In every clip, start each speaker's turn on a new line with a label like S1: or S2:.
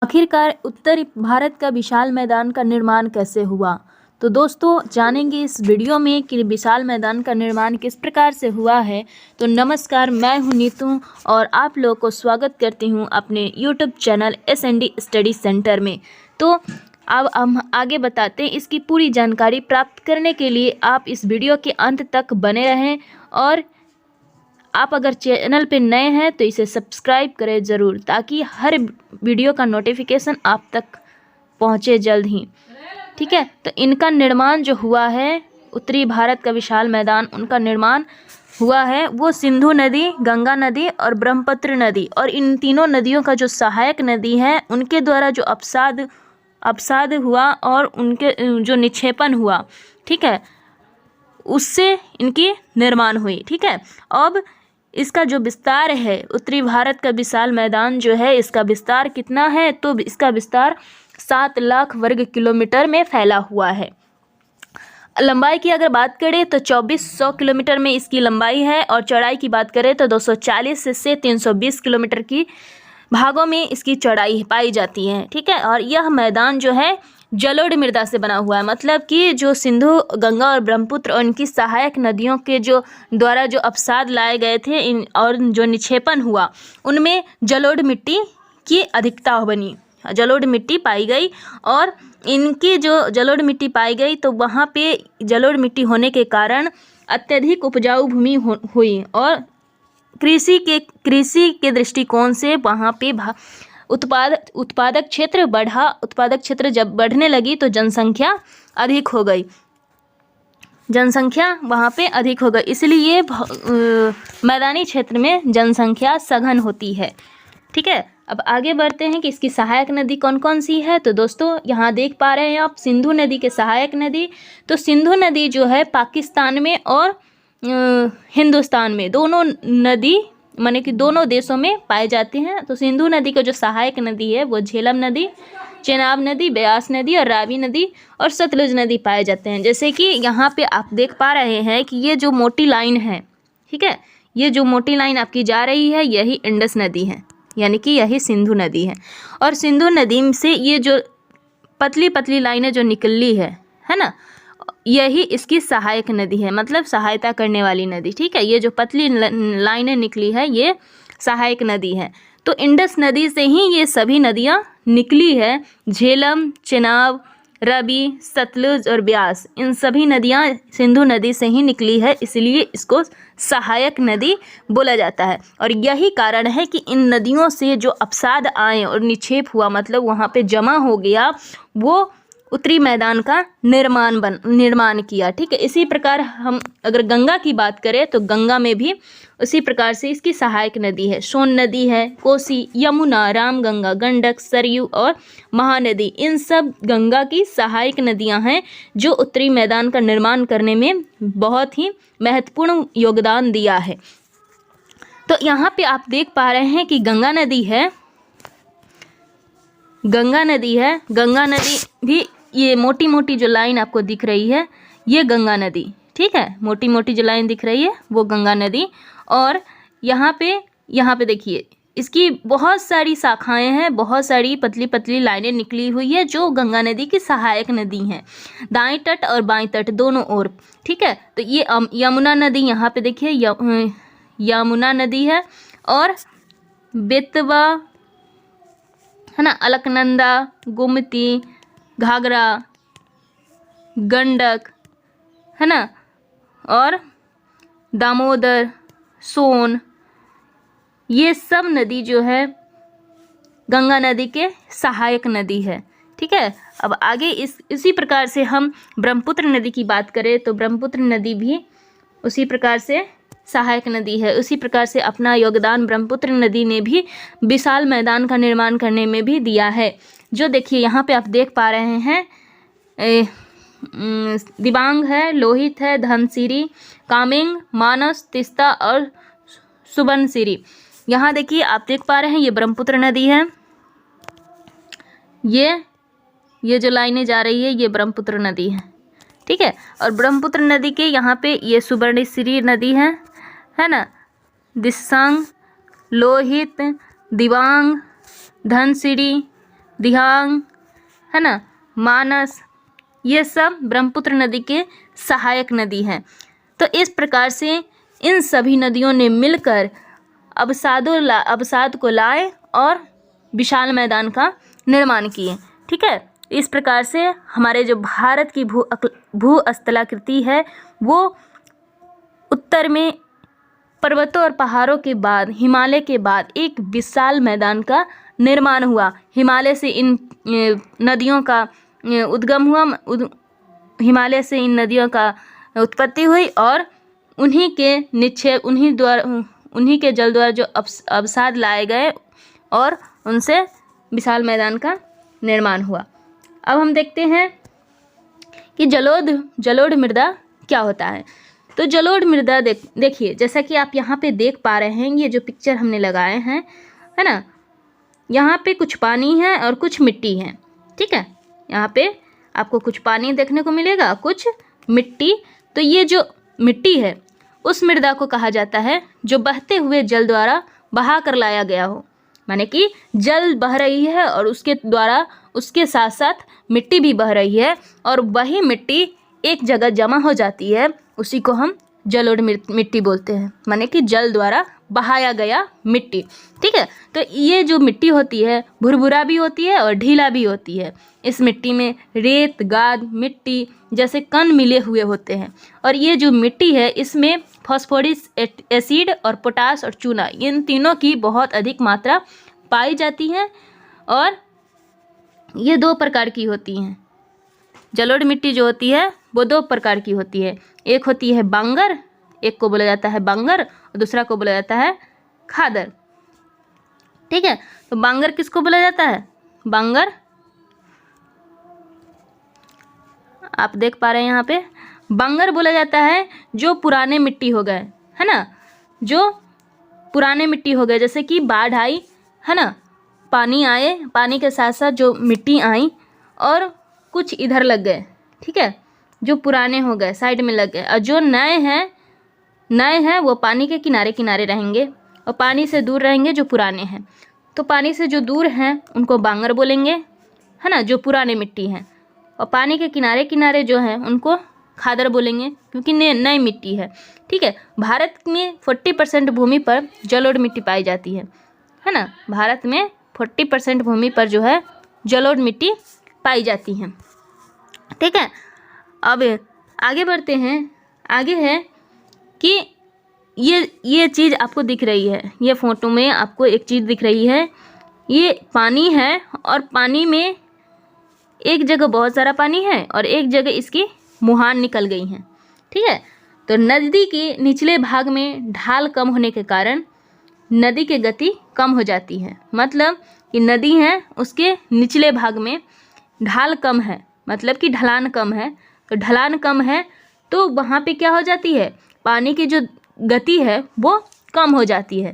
S1: आखिरकार उत्तरी भारत का विशाल मैदान का निर्माण कैसे हुआ? तो दोस्तों जानेंगे इस वीडियो में कि विशाल मैदान का निर्माण किस प्रकार से हुआ है। तो नमस्कार, मैं हूं नीतू और आप लोगों को स्वागत करती हूं अपने YouTube channel SND study centre में। तो अब हम आगे बताते हैं। इसकी पूरी जानकारी प्राप्त करने के लिए आप इस वीडियो के अंत तक बने रहें और आप अगर चैनल पे नए हैं तो इसे सब्सक्राइब करें ज़रूर, ताकि हर वीडियो का नोटिफिकेशन आप तक पहुंचे जल्द ही। ठीक है, तो इनका निर्माण जो हुआ है, उत्तरी भारत का विशाल मैदान, उनका निर्माण हुआ है वो सिंधु नदी, गंगा नदी और ब्रह्मपुत्र नदी, और इन तीनों नदियों का जो सहायक नदी है उनके द्वारा जो अपसाद हुआ और उनके जो निक्षेपण हुआ, ठीक है, उससे इनकी निर्माण हुई। ठीक है, अब इसका जो विस्तार है, उत्तरी भारत का विशाल मैदान जो है, इसका विस्तार कितना है? तो इसका विस्तार 7 लाख वर्ग किलोमीटर में फैला हुआ है। लंबाई की अगर बात करें तो 2400 किलोमीटर में इसकी लंबाई है, और चौड़ाई की बात करें तो 240 से 320 किलोमीटर की भागों में इसकी चौड़ाई पाई जाती है। ठीक है, और यह मैदान जो है जलोढ़ मृदा से बना हुआ है, मतलब कि जो सिंधु, गंगा और ब्रह्मपुत्र और इनकी सहायक नदियों के जो द्वारा जो अपसाद लाए गए थे और जो निक्षेपण हुआ, उनमें जलोढ़ मिट्टी की अधिकता बनी, जलोढ़ मिट्टी पाई गई। और इनकी जो जलोढ़ मिट्टी पाई गई तो वहाँ पे जलोढ़ मिट्टी होने के कारण अत्यधिक उपजाऊ भूमि हुई, और कृषि के दृष्टिकोण से वहाँ पे उत्पादक क्षेत्र बढ़ा। उत्पादक क्षेत्र जब बढ़ने लगी तो जनसंख्या अधिक हो गई, जनसंख्या वहाँ पे अधिक हो गई, इसलिए मैदानी क्षेत्र में जनसंख्या सघन होती है। ठीक है, अब आगे बढ़ते हैं कि इसकी सहायक नदी कौन कौन सी है। तो दोस्तों यहाँ देख पा रहे हैं आप सिंधु नदी के सहायक नदी। तो सिंधु नदी जो है पाकिस्तान में और हिंदुस्तान में, दोनों नदी माने कि दोनों देशों में पाए जाते हैं। तो सिंधु नदी का जो सहायक नदी है वो झेलम नदी, चेनाब नदी, ब्यास नदी और रावी नदी और सतलुज नदी पाए जाते हैं। जैसे कि यहाँ पे आप देख पा रहे हैं कि ये जो मोटी लाइन है, ठीक है, ये जो मोटी लाइन आपकी जा रही है यही इंडस नदी है, यानी कि यही सिंधु नदी है। और सिंधु नदी से ये जो पतली पतली लाइनें जो निकली है ना, यही इसकी सहायक नदी है, मतलब सहायता करने वाली नदी। ठीक है, ये जो पतली लाइनें निकली है ये सहायक नदी है। तो इंडस नदी से ही ये सभी नदियाँ निकली है। झेलम, चेनाब, रवि, सतलुज और ब्यास, इन सभी नदियाँ सिंधु नदी से ही निकली है, इसलिए इसको सहायक नदी बोला जाता है। और यही कारण है कि इन नदियों से जो अपसाद आए और निक्षेप हुआ, मतलब वहाँ पे जमा हो गया, वो उत्तरी मैदान का निर्माण किया। ठीक है, इसी प्रकार हम अगर गंगा की बात करें तो गंगा में भी उसी प्रकार से इसकी सहायक नदी है। सोन नदी है, कोसी, यमुना, रामगंगा, गंडक, सरयू और महानदी, इन सब गंगा की सहायक नदियां हैं जो उत्तरी मैदान का निर्माण करने में बहुत ही महत्वपूर्ण योगदान दिया है। तो यहाँ पे आप देख पा रहे हैं कि गंगा नदी है, गंगा नदी भी, ये मोटी मोटी जो लाइन आपको दिख रही है ये गंगा नदी, ठीक है, मोटी मोटी जो लाइन दिख रही है वो गंगा नदी। और यहाँ पे देखिए इसकी बहुत सारी शाखाएं हैं, बहुत सारी पतली पतली लाइनें निकली हुई है जो गंगा नदी की सहायक नदी हैं, दाएं तट और बाएं तट दोनों ओर। ठीक है, तो ये यमुना नदी, यहाँ पे देखिए यमुना नदी है, और बेतवा है ना, अलकनंदा, गोमती, घाघरा, गंडक है ना, और दामोदर, सोन, ये सब नदी जो है गंगा नदी के सहायक नदी है। ठीक है, अब आगे इसी प्रकार से हम ब्रह्मपुत्र नदी की बात करें तो ब्रह्मपुत्र नदी भी उसी प्रकार से सहायक नदी है। उसी प्रकार से अपना योगदान ब्रह्मपुत्र नदी ने भी विशाल मैदान का निर्माण करने में भी दिया है। जो देखिए यहाँ पे आप देख पा रहे हैं, दिबांग है, लोहित है, धनसिरी, कामेंग, मानस, तिस्ता और सुबनसिरी। यहाँ देखिए आप देख पा रहे हैं ये ब्रह्मपुत्र नदी है, ये जो लाइनें जा रही है ये ब्रह्मपुत्र नदी है। ठीक है, और ब्रह्मपुत्र नदी के यहाँ पे ये सुबर्णसिरी नदी है ना, दिसांग, लोहित, दिबांग, धनसिरी, दिहांग, है ना, मानस, ये सब ब्रह्मपुत्र नदी के सहायक नदी हैं। तो इस प्रकार से इन सभी नदियों ने मिलकर अवसाद को लाए और विशाल मैदान का निर्माण किए। ठीक है, इस प्रकार से हमारे जो भारत की भू स्थलाकृति है वो उत्तर में पर्वतों और पहाड़ों के बाद, हिमालय के बाद एक विशाल मैदान का निर्माण हुआ। हिमालय से इन नदियों का उद्गम हुआ, हिमालय से इन नदियों का उत्पत्ति हुई और उन्हीं के निक्षेप, उन्हीं के जल द्वारा जो अवसाद लाए गए और उनसे विशाल मैदान का निर्माण हुआ। अब हम देखते हैं कि जलोढ़ मृदा क्या होता है। तो जलोढ़ मृदा देखिए, जैसा कि आप यहाँ पे देख पा रहे हैं, ये जो पिक्चर हमने लगाए हैं, है ना, यहाँ पे कुछ पानी है और कुछ मिट्टी है। ठीक है, यहाँ पे आपको कुछ पानी देखने को मिलेगा, कुछ मिट्टी। तो ये जो मिट्टी है उस मृदा को कहा जाता है जो बहते हुए जल द्वारा बहा कर लाया गया हो। माने कि जल बह रही है और उसके द्वारा उसके साथ साथ मिट्टी भी बह रही है और वही मिट्टी एक जगह जमा हो जाती है, उसी को हम जलोढ़ मिट्टी बोलते हैं। माने कि जल द्वारा बहाया गया मिट्टी। ठीक है, तो ये जो मिट्टी होती है भुरभुरा भी होती है और ढीला भी होती है। इस मिट्टी में रेत, गाद, मिट्टी जैसे कण मिले हुए होते हैं और ये जो मिट्टी है इसमें फास्फोरिक एसिड और पोटास और चूना, इन तीनों की बहुत अधिक मात्रा पाई जाती है और ये 2 प्रकार की होती हैं। जलोढ़ मिट्टी जो होती है वो 2 प्रकार की होती है। एक होती है बांगर, एक को बोला जाता है बांगर और दूसरा को बोला जाता है खादर। ठीक है, तो बांगर किसको बोला जाता है? बांगर आप देख पा रहे हैं यहाँ पे, बांगर बोला जाता है जो पुराने मिट्टी हो गए, है ना, जो पुराने मिट्टी हो गए, जैसे कि बाढ़ आई, है ना, पानी आए, पानी के साथ साथ जो मिट्टी आई और कुछ इधर लग गए। ठीक है, जो पुराने हो गए साइड में लग गए और जो नए हैं वो पानी के किनारे किनारे रहेंगे और पानी से दूर रहेंगे जो पुराने हैं। तो पानी से जो दूर हैं उनको बांगर बोलेंगे, है ना, जो पुराने मिट्टी हैं, और पानी के किनारे किनारे जो हैं उनको खादर बोलेंगे क्योंकि नई मिट्टी है। ठीक है, भारत में 40% भूमि पर जलोढ़ मिट्टी पाई जाती है ना, भारत में 40% भूमि पर जो है जलोढ़ मिट्टी पाई जाती है। ठीक है, अब आगे बढ़ते हैं। आगे है कि ये चीज़ आपको दिख रही है, ये फ़ोटो में आपको एक चीज़ दिख रही है, ये पानी है और पानी में एक जगह बहुत सारा पानी है और एक जगह इसकी मुहान निकल गई हैं। ठीक है, तो नदी के निचले भाग में ढाल कम होने के कारण नदी की गति कम हो जाती है। मतलब कि नदी है उसके निचले भाग में ढाल कम है, मतलब कि ढलान कम है। तो ढलान कम है तो वहाँ पे क्या हो जाती है, पानी की जो गति है वो कम हो जाती है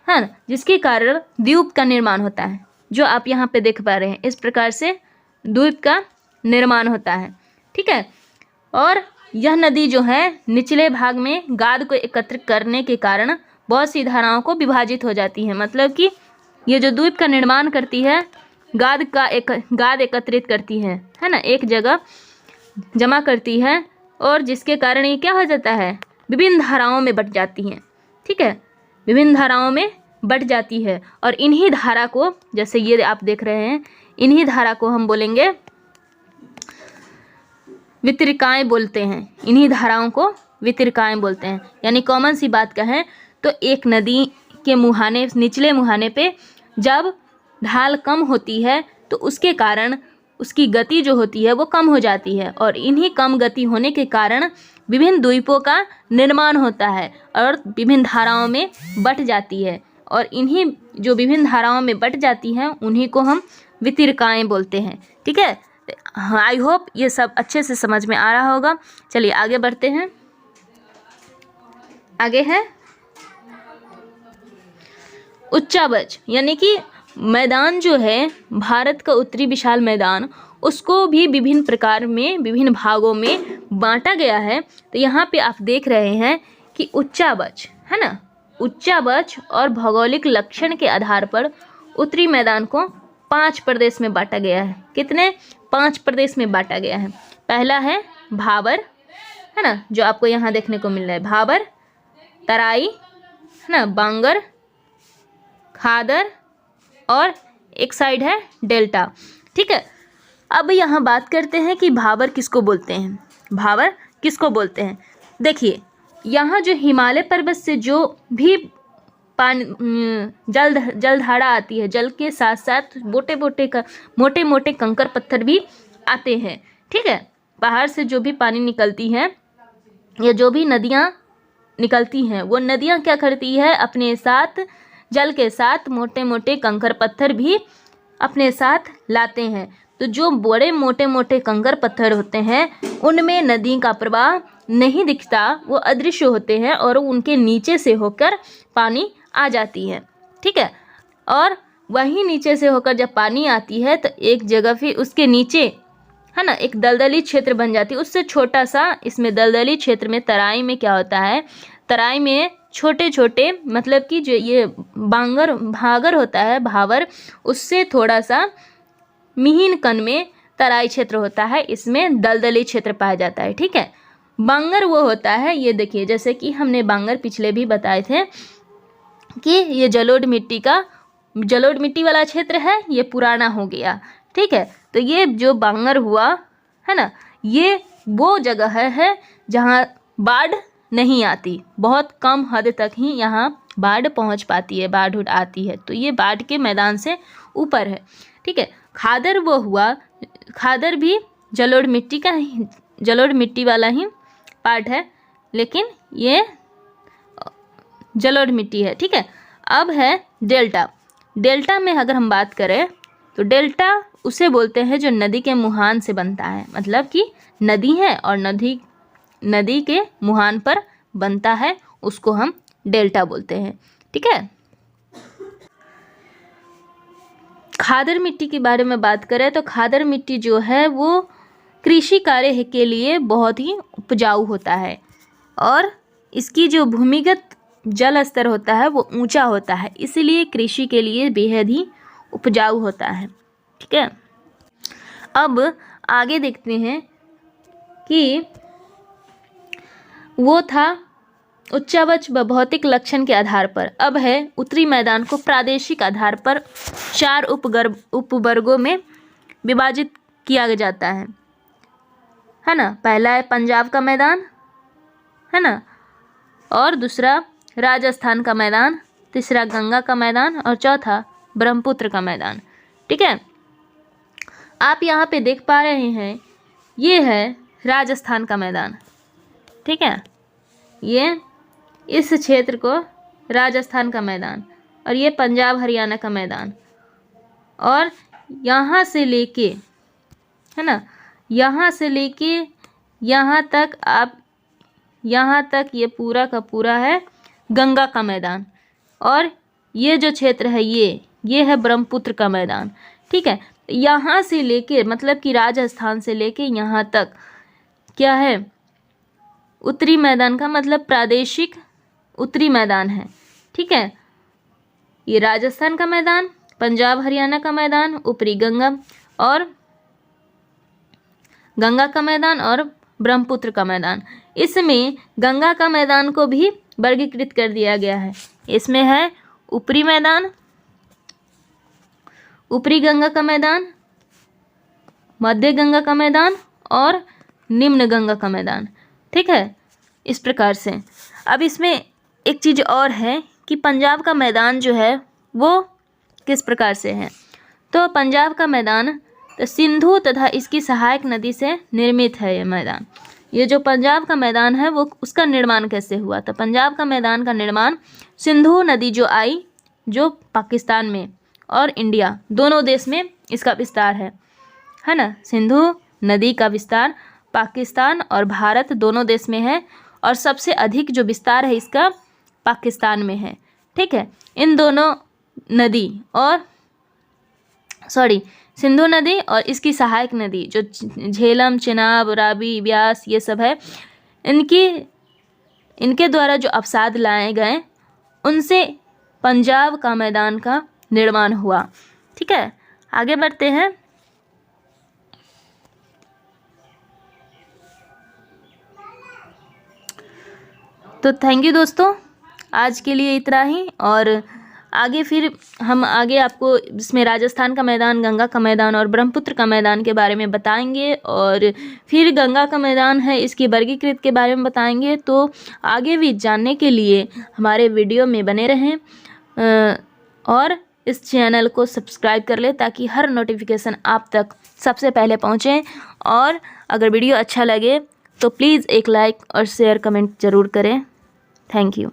S1: ना, जिसके कारण द्वीप का निर्माण होता है, जो आप यहाँ पे देख पा रहे हैं। इस प्रकार से द्वीप का निर्माण होता है। ठीक है, और यह नदी जो है निचले भाग में गाद को एकत्रित करने के कारण बहुत सी धाराओं को विभाजित हो जाती है। मतलब कि ये जो द्वीप का निर्माण करती है गाद एकत्रित करती है ना, एक जगह जमा करती है और जिसके कारण ये क्या हो जाता है, विभिन्न धाराओं में बट जाती हैं। ठीक है, विभिन्न धाराओं में बट जाती है और इन्हीं धारा को, जैसे ये आप देख रहे हैं, इन्हीं धारा को हम बोलेंगे वितरिकाएँ बोलते हैं। इन्हीं धाराओं को वितरिकाएँ बोलते हैं। यानी कॉमन सी बात कहें तो एक नदी के मुहाने, निचले मुहाने पे जब ढाल कम होती है तो उसके कारण उसकी गति जो होती है वो कम हो जाती है और इन्हीं कम गति होने के कारण विभिन्न द्वीपों का निर्माण होता है और विभिन्न धाराओं में बट जाती है और इन्हीं जो विभिन्न धाराओं में बट जाती हैं उन्हीं को हम वितरिकाएँ बोलते हैं। ठीक है, आई होप ये सब अच्छे से समझ में आ रहा होगा। चलिए आगे बढ़ते हैं। आगे है उच्चावच, यानी कि मैदान जो है भारत का उत्तरी विशाल मैदान, उसको भी विभिन्न प्रकार में विभिन्न भागों में बांटा गया है। तो यहाँ पे आप देख रहे हैं कि उच्चावच, है ना, उच्चावच और भौगोलिक लक्षण के आधार पर उत्तरी मैदान को 5 प्रदेश में बांटा गया है। कितने? 5 प्रदेश में बांटा गया है। पहला है भाबर, है ना, जो आपको यहाँ देखने को मिल रहा है, भाबर, तराई, है ना, बांगर, खादर और एक साइड है डेल्टा। ठीक है, अब यहाँ बात करते हैं कि भाबर किसको बोलते हैं। भाबर किसको बोलते हैं? देखिए, यहाँ जो हिमालय पर्वत से जो भी पानी जलधारा आती है, जल के साथ साथ मोटे मोटे कंकर पत्थर भी आते हैं। ठीक है, पहाड़ से जो भी पानी निकलती है या जो भी नदियाँ निकलती हैं, वो नदियाँ क्या करती है, अपने साथ जल के साथ मोटे मोटे कंकर पत्थर भी अपने साथ लाते हैं। तो जो बड़े मोटे मोटे कंकर पत्थर होते हैं उनमें नदी का प्रवाह नहीं दिखता, वो अदृश्य होते हैं और उनके नीचे से होकर पानी आ जाती है। ठीक है, और वहीं नीचे से होकर जब पानी आती है तो एक जगह फिर उसके नीचे, है ना, एक दलदली क्षेत्र बन जाती है। उससे छोटा सा इसमें दलदली क्षेत्र में तराई में क्या होता है, तराई में छोटे छोटे, मतलब कि जो ये भागर होता है, भावर, उससे थोड़ा सा मिहिन कण में तराई क्षेत्र होता है, इसमें दलदली क्षेत्र पाया जाता है। ठीक है, बांगर वो होता है, ये देखिए, जैसे कि हमने बांगर पिछले भी बताए थे कि ये जलोढ़ मिट्टी वाला क्षेत्र है, ये पुराना हो गया। ठीक है, तो ये जो बांगर हुआ, है ना, ये वो जगह है जहाँ बाढ़ नहीं आती, बहुत कम हद तक ही यहाँ बाढ़ पहुँच पाती है, बाढ़ आती है, तो ये बाढ़ के मैदान से ऊपर है। ठीक है, खादर वो हुआ, खादर भी जलोढ़ मिट्टी वाला ही पार्ट है, लेकिन ये जलोढ़ मिट्टी है। ठीक है, अब है डेल्टा। डेल्टा में अगर हम बात करें तो डेल्टा उसे बोलते हैं जो नदी के मुहान से बनता है, मतलब कि नदी है और नदी के मुहान पर बनता है, उसको हम डेल्टा बोलते हैं। ठीक है, खादर मिट्टी के बारे में बात करें तो खादर मिट्टी जो है वो कृषि कार्य के लिए बहुत ही उपजाऊ होता है और इसकी जो भूमिगत जल स्तर होता है वो ऊंचा होता है, इसलिए कृषि के लिए बेहद ही उपजाऊ होता है। ठीक है, अब आगे देखते हैं कि वो था उच्चावच व भौतिक लक्षण के आधार पर। अब है उत्तरी मैदान को प्रादेशिक आधार पर 4 उपवर्गों में विभाजित किया जाता है ना। पहला है पंजाब का मैदान, है ना, और दूसरा राजस्थान का मैदान, तीसरा गंगा का मैदान और चौथा ब्रह्मपुत्र का मैदान। ठीक है, आप यहाँ पे देख पा रहे हैं, ये है राजस्थान का मैदान। ठीक है, ये इस क्षेत्र को राजस्थान का मैदान, और ये पंजाब हरियाणा का मैदान, और यहाँ से लेके, है ना, यहाँ से लेके यहाँ तक, आप यहाँ तक ये पूरा का पूरा है गंगा का मैदान, और ये जो क्षेत्र है ये है ब्रह्मपुत्र का मैदान। ठीक है, यहाँ से लेके, मतलब कि राजस्थान से लेके यहाँ तक क्या है, उत्तरी मैदान का मतलब प्रादेशिक उत्तरी मैदान है। ठीक है, ये राजस्थान का मैदान, पंजाब हरियाणा का मैदान, ऊपरी गंगा का मैदान और ब्रह्मपुत्र का मैदान। इसमें गंगा का मैदान को भी वर्गीकृत कर दिया गया है। इसमें है ऊपरी मैदान, ऊपरी गंगा का मैदान, मध्य गंगा का मैदान और निम्न गंगा का मैदान। ठीक है, इस प्रकार से। अब इसमें एक चीज़ और है कि पंजाब का मैदान जो है वो किस प्रकार से है। तो पंजाब का मैदान तो सिंधु तथा इसकी सहायक नदी से निर्मित है। ये मैदान, ये जो पंजाब का मैदान है वो उसका निर्माण कैसे हुआ। तो पंजाब का मैदान का निर्माण सिंधु नदी जो आई, जो पाकिस्तान में और इंडिया दोनों देश में इसका विस्तार है ना। सिंधु नदी का विस्तार पाकिस्तान और भारत दोनों देश में है, और सबसे अधिक जो विस्तार है इसका पाकिस्तान में है। ठीक है, इन दोनों नदी और सिंधु नदी और इसकी सहायक नदी जो झेलम, चिनाब, रावी, ब्यास ये सब है, इनके द्वारा जो अवसाद लाए गए उनसे पंजाब का मैदान का निर्माण हुआ। ठीक है, आगे बढ़ते हैं। तो थैंक यू दोस्तों, आज के लिए इतना ही। और आगे फिर हम आपको इसमें राजस्थान का मैदान, गंगा का मैदान और ब्रह्मपुत्र का मैदान के बारे में बताएंगे। और फिर गंगा का मैदान है, इसकी वर्गीकृत के बारे में बताएंगे। तो आगे भी जानने के लिए हमारे वीडियो में बने रहें और इस चैनल को सब्सक्राइब कर ले ताकि हर नोटिफिकेशन आप तक सबसे पहले पहुँचे। और अगर वीडियो अच्छा लगे तो प्लीज़ एक लाइक और शेयर कमेंट ज़रूर करें। Thank you.